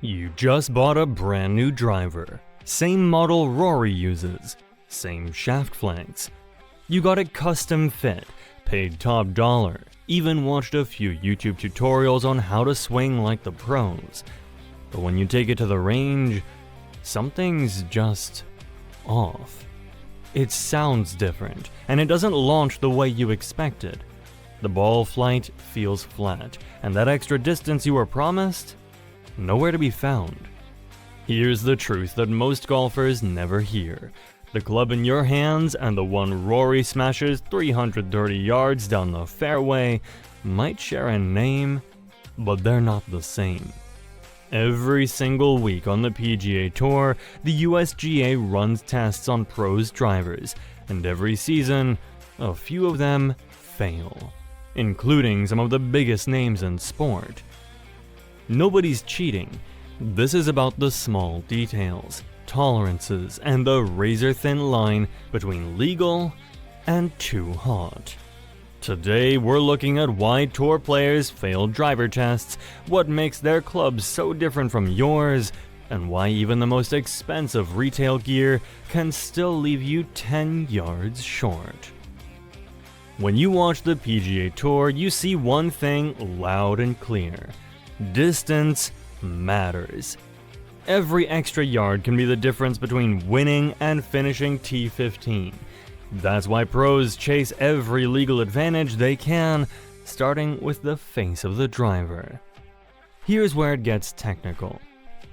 You just bought a brand new driver. Same model Rory uses. Same shaft flanks. You got it custom fit, paid top dollar, even watched a few YouTube tutorials on how to swing like the pros. But when you take it to the range, something's just off. It sounds different, and it doesn't launch the way you expected. The ball flight feels flat, and that extra distance you were promised? Nowhere to be found. Here's the truth that most golfers never hear. The club in your hands and the one Rory smashes 330 yards down the fairway might share a name, but they're not the same. Every single week on the PGA Tour, the USGA runs tests on pros' drivers, and every season, a few of them fail, including some of the biggest names in sport. Nobody's cheating. This is about the small details, tolerances, and the razor-thin line between legal and too hot. Today, we're looking at why tour players fail driver tests, what makes their clubs so different from yours, and why even the most expensive retail gear can still leave you 10 yards short. When you watch the PGA Tour, you see one thing loud and clear. Distance matters. Every extra yard can be the difference between winning and finishing T15. That's why pros chase every legal advantage they can, starting with the face of the driver. Here's where it gets technical.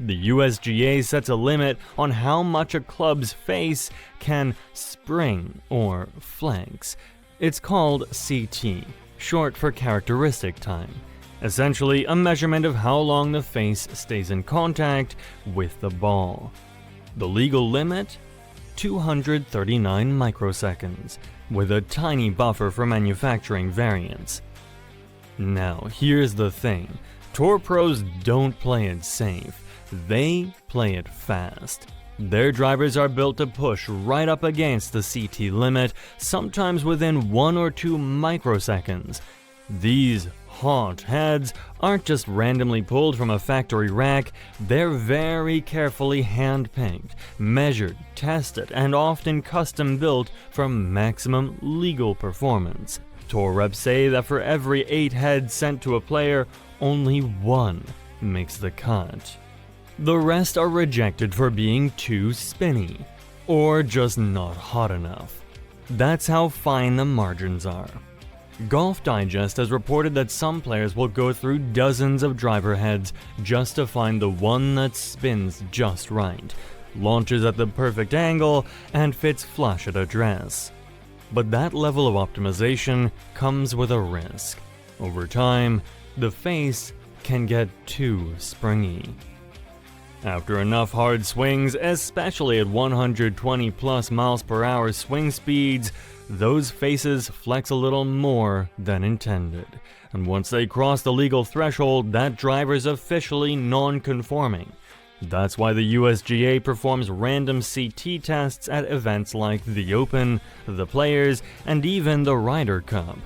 The USGA sets a limit on how much a club's face can spring or flex. It's called CT, short for characteristic time. Essentially, a measurement of how long the face stays in contact with the ball. The legal limit? 239 microseconds, with a tiny buffer for manufacturing variants. Now, here's the thing. Tour pros don't play it safe. They play it fast. Their drivers are built to push right up against the CT limit, sometimes within 1 or 2 microseconds. These hot heads aren't just randomly pulled from a factory rack, they're very carefully hand-picked, measured, tested, and often custom-built for maximum legal performance. Tour reps say that for every 8 heads sent to a player, only 1 makes the cut. The rest are rejected for being too spinny, or just not hot enough. That's how fine the margins are. Golf Digest has reported that some players will go through dozens of driver heads just to find the one that spins just right, launches at the perfect angle, and fits flush at address. But that level of optimization comes with a risk. Over time, the face can get too springy. After enough hard swings, especially at 120 plus miles per hour swing speeds, those faces flex a little more than intended. And once they cross the legal threshold, that driver's officially non-conforming. That's why the USGA performs random CT tests at events like the Open, the Players, and even the Ryder Cup.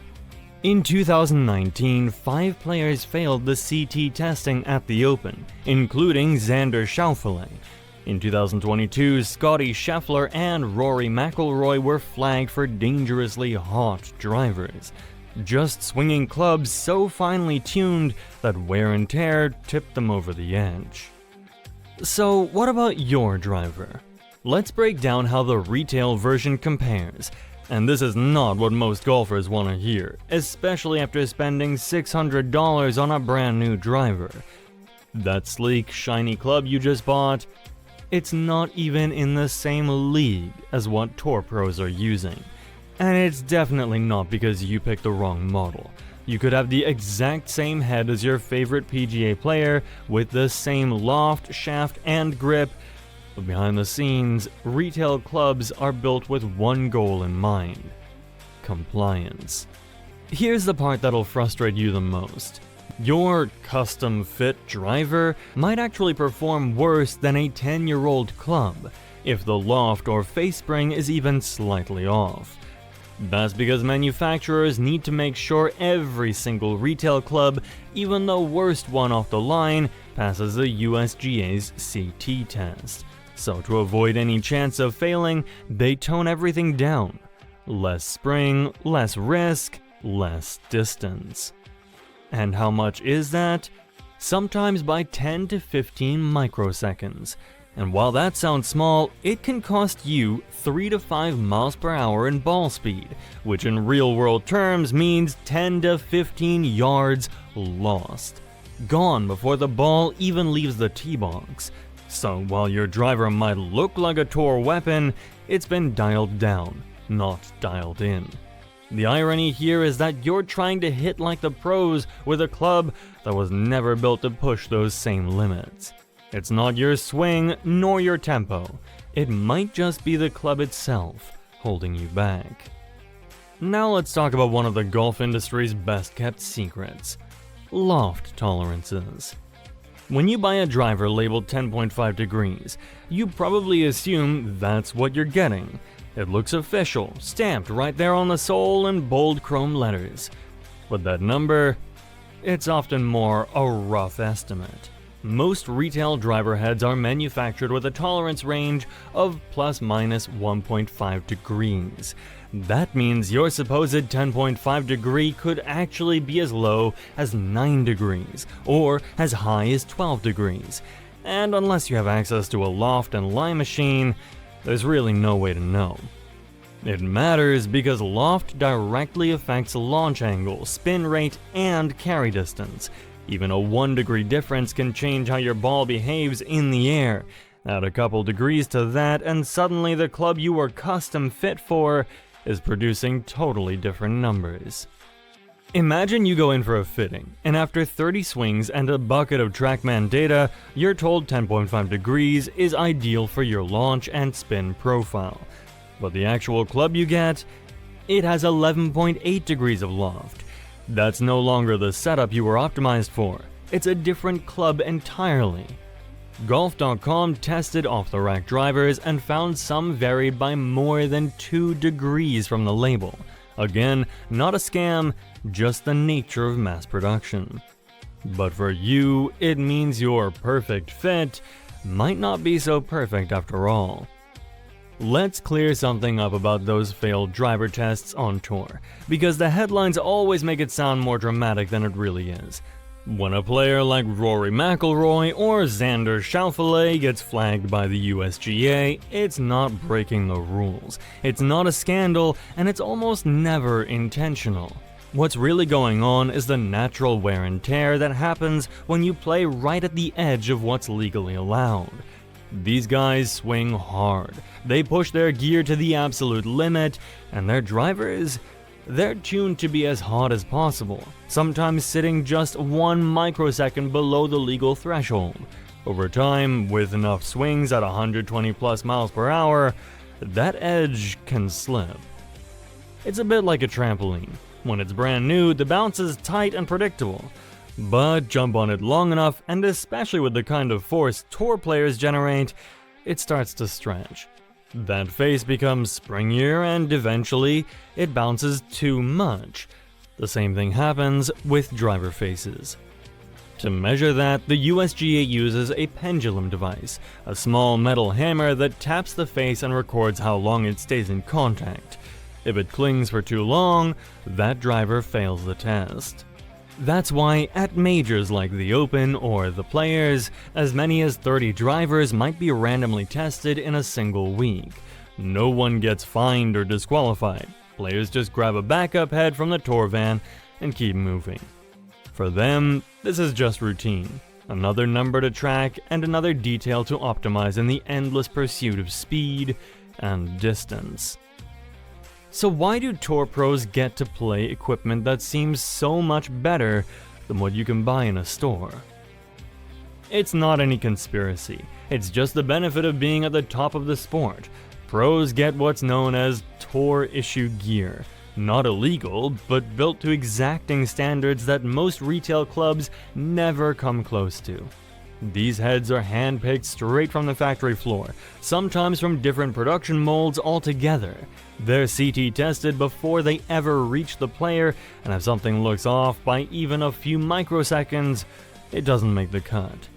In 2019, 5 players failed the CT testing at the Open, including Xander Schauffele. In 2022, Scotty Scheffler and Rory McIlroy were flagged for dangerously hot drivers, just swinging clubs so finely tuned that wear and tear tipped them over the edge. So what about your driver? Let's break down how the retail version compares. And this is not what most golfers want to hear, especially after spending $600 on a brand new driver. That sleek, shiny club you just bought, it's not even in the same league as what tour pros are using. And it's definitely not because you picked the wrong model. You could have the exact same head as your favorite PGA player with the same loft, shaft, and grip, but behind the scenes, retail clubs are built with one goal in mind: compliance. Here's the part that'll frustrate you the most. Your custom-fit driver might actually perform worse than a 10-year-old club if the loft or face spring is even slightly off. That's because manufacturers need to make sure every single retail club, even the worst one off the line, passes the USGA's CT test. So to avoid any chance of failing, they tone everything down. Less spring, less risk, less distance. And how much is that? Sometimes by 10 to 15 microseconds. And while that sounds small, it can cost you 3 to 5 miles per hour in ball speed, which in real-world terms means 10 to 15 yards lost. Gone before the ball even leaves the tee box. So while your driver might look like a tour weapon, it's been dialed down, not dialed in. The irony here is that you're trying to hit like the pros with a club that was never built to push those same limits. It's not your swing nor your tempo. It might just be the club itself holding you back. Now let's talk about one of the golf industry's best kept secrets: loft tolerances. When you buy a driver labeled 10.5 degrees, you probably assume that's what you're getting. It looks official, stamped right there on the sole in bold chrome letters. But that number, it's often more a rough estimate. Most retail driver heads are manufactured with a tolerance range of plus minus 1.5 degrees. That means your supposed 10.5 degree could actually be as low as 9 degrees, or as high as 12 degrees. And unless you have access to a loft and lie machine, there's really no way to know. It matters because loft directly affects launch angle, spin rate, and carry distance. Even a 1 degree difference can change how your ball behaves in the air. Add a couple degrees to that, and suddenly the club you were custom fit for is producing totally different numbers. Imagine you go in for a fitting, and after 30 swings and a bucket of TrackMan data, you're told 10.5 degrees is ideal for your launch and spin profile. But the actual club you get, it has 11.8 degrees of loft. That's no longer the setup you were optimized for. It's a different club entirely. Golf.com tested off-the-rack drivers and found some varied by more than 2 degrees from the label. Again, not a scam, just the nature of mass production. But for you, it means your perfect fit might not be so perfect after all. Let's clear something up about those failed driver tests on tour, because the headlines always make it sound more dramatic than it really is. When a player like Rory McIlroy or Xander Schauffele gets flagged by the USGA, it's not breaking the rules, it's not a scandal, and it's almost never intentional. What's really going on is the natural wear and tear that happens when you play right at the edge of what's legally allowed. These guys swing hard, they push their gear to the absolute limit, and their drivers, they're tuned to be as hot as possible, sometimes sitting just 1 microsecond below the legal threshold. Over time, with enough swings at 120 plus miles per hour, that edge can slip. It's a bit like a trampoline. When it's brand new, the bounce is tight and predictable. But jump on it long enough, and especially with the kind of force tour players generate, it starts to stretch. That face becomes springier, and eventually, it bounces too much. The same thing happens with driver faces. To measure that, the USGA uses a pendulum device, a small metal hammer that taps the face and records how long it stays in contact. If it clings for too long, that driver fails the test. That's why at majors like the Open or the Players, as many as 30 drivers might be randomly tested in a single week. No one gets fined or disqualified. Players just grab a backup head from the tour van and keep moving. For them, this is just routine. Another number to track and another detail to optimize in the endless pursuit of speed and distance. So why do tour pros get to play equipment that seems so much better than what you can buy in a store? It's not any conspiracy, it's just the benefit of being at the top of the sport. Pros get what's known as tour issue gear. Not illegal, but built to exacting standards that most retail clubs never come close to. These heads are handpicked straight from the factory floor, sometimes from different production molds altogether. They're CT tested before they ever reach the player, and if something looks off by even a few microseconds, it doesn't make the cut.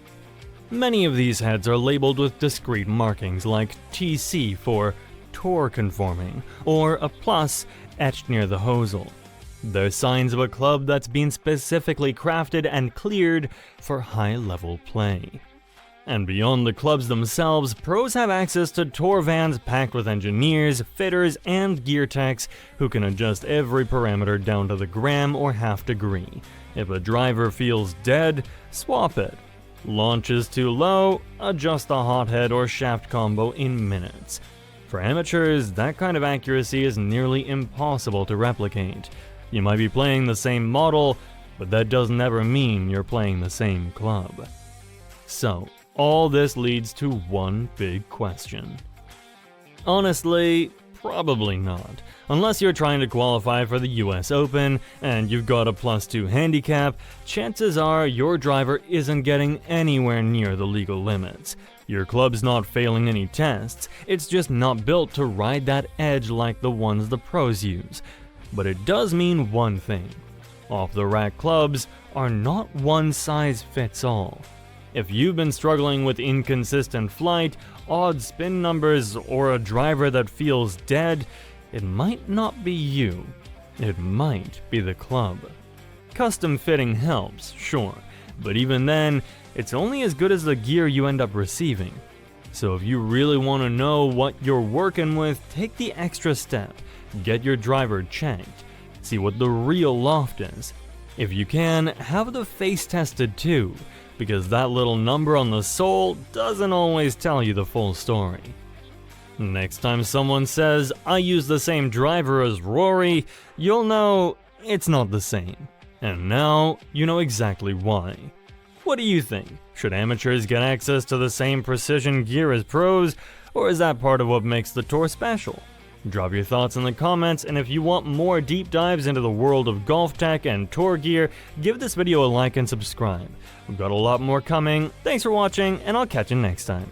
Many of these heads are labeled with discrete markings like TC for Tour Conforming or a plus etched near the hosel. They're signs of a club that's been specifically crafted and cleared for high-level play. And beyond the clubs themselves, pros have access to tour vans packed with engineers, fitters, and gear techs who can adjust every parameter down to the gram or half degree. If a driver feels dead, swap it. Launch is too low, adjust the hothead or shaft combo in minutes. For amateurs, that kind of accuracy is nearly impossible to replicate. You might be playing the same model, but that doesn't ever mean you're playing the same club. So, all this leads to one big question. Honestly, probably not. Unless you're trying to qualify for the US Open and you've got a +2 handicap, chances are your driver isn't getting anywhere near the legal limits. Your club's not failing any tests, it's just not built to ride that edge like the ones the pros use. But it does mean one thing. Off-the-rack clubs are not one size fits all. If you've been struggling with inconsistent flight, odd spin numbers, or a driver that feels dead, it might not be you. It might be the club. Custom fitting helps, sure, but even then, it's only as good as the gear you end up receiving. So if you really want to know what you're working with, take the extra step. Get your driver checked. See what the real loft is. If you can, have the face tested too, because that little number on the sole doesn't always tell you the full story. Next time someone says, "I use the same driver as Rory," you'll know it's not the same. And now, you know exactly why. What do you think? Should amateurs get access to the same precision gear as pros, or is that part of what makes the tour special? Drop your thoughts in the comments, and if you want more deep dives into the world of golf tech and tour gear, give this video a like and subscribe. We've got a lot more coming. Thanks for watching, and I'll catch you next time.